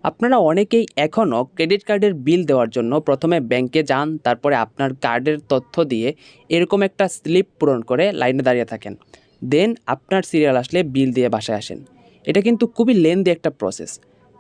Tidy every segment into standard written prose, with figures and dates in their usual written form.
আপনারা অনেকেই এখনও ক্রেডিট কার্ডের বিল দেওয়ার জন্য প্রথমে ব্যাংকে যান, তারপরে আপনার কার্ডের তথ্য দিয়ে এরকম একটা স্লিপ পূরণ করে লাইনে দাঁড়িয়ে থাকেন। দেন আপনার সিরিয়াল আসলে বিল দিয়ে বাসায় আসেন। এটা কিন্তু খুবই লেন্দি একটা প্রসেস।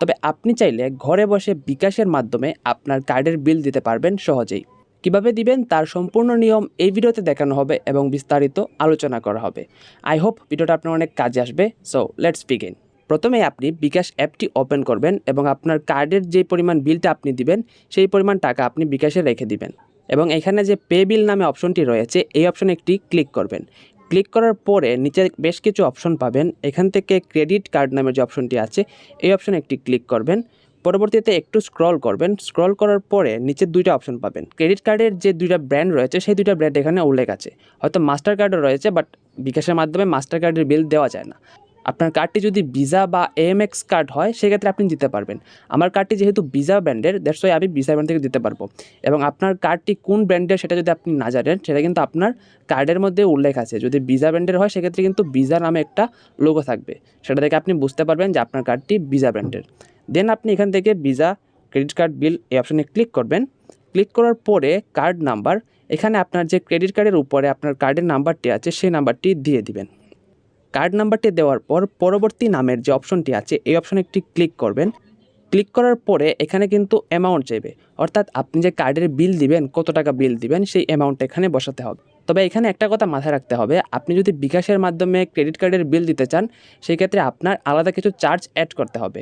তবে আপনি চাইলে ঘরে বসে বিকাশের মাধ্যমে আপনার কার্ডের বিল দিতে পারবেন সহজেই। কিভাবে দিবেন তার সম্পূর্ণ নিয়ম এই ভিডিওতে দেখানো হবে এবং বিস্তারিত আলোচনা করা হবে। আই হোপ ভিডিওটা আপনার অনেক কাজে আসবে। So let's begin. প্রথমে আপনি বিকাশ অ্যাপটি ওপেন করবেন এবং আপনার কার্ডের যে পরিমাণ বিলটা আপনি দিবেন সেই পরিমাণ টাকা আপনি বিকাশে রেখে দিবেন এবং এখানে যে পে বিল নামে অপশনটি রয়েছে এই অপশনে একটি ক্লিক করবেন। ক্লিক করার পরে নিচে বেশ কিছু অপশন পাবেন। এখান থেকে ক্রেডিট কার্ড নামের যে অপশনটি আছে এই অপশনে একটি ক্লিক করবেন। পরবর্তীতে একটু স্ক্রল করবেন। স্ক্রল করার পরে নিচে দুইটা অপশন পাবেন। ক্রেডিট কার্ডের যে দুইটা ব্র্যান্ড রয়েছে সেই দুইটা ব্র্যান্ড এখানে উল্লেখ আছে। হয়তো মাস্টার কার্ডও রয়েছে, বাট বিকাশের মাধ্যমে মাস্টার কার্ডের বিল দেওয়া যায় না। আপনার কার্ডটি যদি ভিসা বা এএমএক্স কার্ড হয় সেক্ষেত্রে আপনি দিতে পারবেন। আমার কার্ডটি যেহেতু ভিসা ব্র্যান্ডের, দ্যাটস ওয়াই আমি ভিসা ব্র্যান্ড থেকে দিতে পারবো। এবং আপনার কার্ডটি কোন ব্র্যান্ডের সেটা যদি আপনি না জানেন, সেটা কিন্তু আপনার কার্ডের মধ্যে উল্লেখ আছে। যদি ভিসা ব্র্যান্ডের হয় সেক্ষেত্রে কিন্তু ভিসা নামে একটা লোগো থাকবে, সেটা থেকে আপনি বুঝতে পারবেন যে আপনার কার্ডটি ভিসা ব্র্যান্ডের। দেন আপনি এখান থেকে ভিসা ক্রেডিট কার্ড বিল এই অপশনে ক্লিক করবেন। ক্লিক করার পরে কার্ড নাম্বার, এখানে আপনার যে ক্রেডিট কার্ডের উপরে আপনার কার্ডের নাম্বারটি আছে সেই নাম্বারটি দিয়ে দিবেন। কার্ড নাম্বারটি দেওয়ার পর পরবর্তী নামের যে অপশনটি আছে এই অপশনে একটি ক্লিক করবেন। ক্লিক করার পরে এখানে কিন্তু অ্যামাউন্ট চাইবে, অর্থাৎ আপনি যে কার্ডের বিল দিবেন, কত টাকা বিল দিবেন সেই অ্যামাউন্টটা এখানে বসাতে হবে। তবে এখানে একটা কথা মাথায় রাখতে হবে, আপনি যদি বিকাশের মাধ্যমে ক্রেডিট কার্ডের বিল দিতে চান সেই ক্ষেত্রে আপনার আলাদা কিছু চার্জ অ্যাড করতে হবে।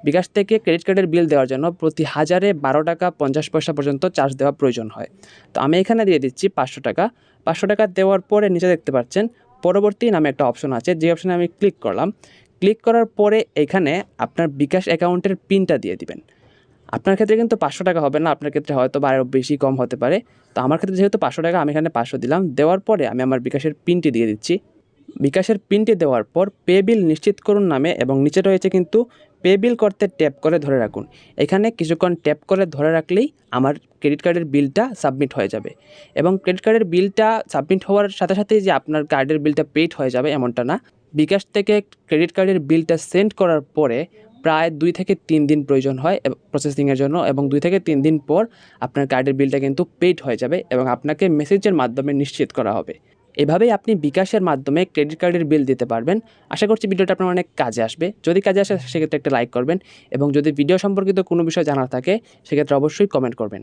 বিকাশ থেকে ক্রেডিট কার্ডের বিল দেওয়ার জন্য প্রতি 1000-এ 12 টাকা 50 পয়সা পর্যন্ত চার্জ দেওয়া প্রয়োজন হয়। তো আমি এখানে দিয়ে দিচ্ছি 500 টাকা। 500 টাকা দেওয়ার পরে নিচে দেখতে পাচ্ছেন পরবর্তী নামে একটা অপশন আছে, যে অপশনে আমি ক্লিক করলাম। ক্লিক করার পরে এখানে আপনার বিকাশ অ্যাকাউন্টের পিনটা দিয়ে দিবেন। আপনার ক্ষেত্রে কিন্তু 500 টাকা হবে না, আপনার ক্ষেত্রে হয়তো বা আরও বেশি কম হতে পারে। তো আমার ক্ষেত্রে যেহেতু 500 টাকা, আমি এখানে 500 দিলাম। দেওয়ার পরে আমি আমার বিকাশের পিনটি দিয়ে দিচ্ছি। বিকাশের পিনটি দেওয়ার পর পে বিল নিশ্চিত করুন নামে এবং নিচে রয়েছে কিন্তু পে বিল করতে ট্যাপ করে ধরে রাখুন। এখানে কিছুক্ষণ ট্যাপ করে ধরে রাখলেই আমার ক্রেডিট কার্ডের বিলটা সাবমিট হয়ে যাবে। এবং ক্রেডিট কার্ডের বিলটা সাবমিট হওয়ার সাথে সাথেই যে আপনার কার্ডের বিলটা পেইড হয়ে যাবে এমনটা না। বিকাশ থেকে ক্রেডিট কার্ডের বিলটা সেন্ড করার পরে প্রায় 2 থেকে 3 দিন প্রয়োজন হয় প্রসেসিংয়ের জন্য, এবং 2 থেকে 3 দিন পর আপনার কার্ডের বিলটা কিন্তু পেইড হয়ে যাবে এবং আপনাকে মেসেজের মাধ্যমে নিশ্চিত করা হবে। এভাবেই আপনি বিকাশের মাধ্যমে ক্রেডিট কার্ডের বিল দিতে পারবেন। আশা করছি ভিডিওটা আপনার অনেক কাজে আসবে। যদি কাজে আসে সেক্ষেত্রে একটা লাইক করবেন এবং যদি ভিডিও সম্পর্কিত কোনো বিষয় জানার থাকে সেক্ষেত্রে অবশ্যই কমেন্ট করবেন।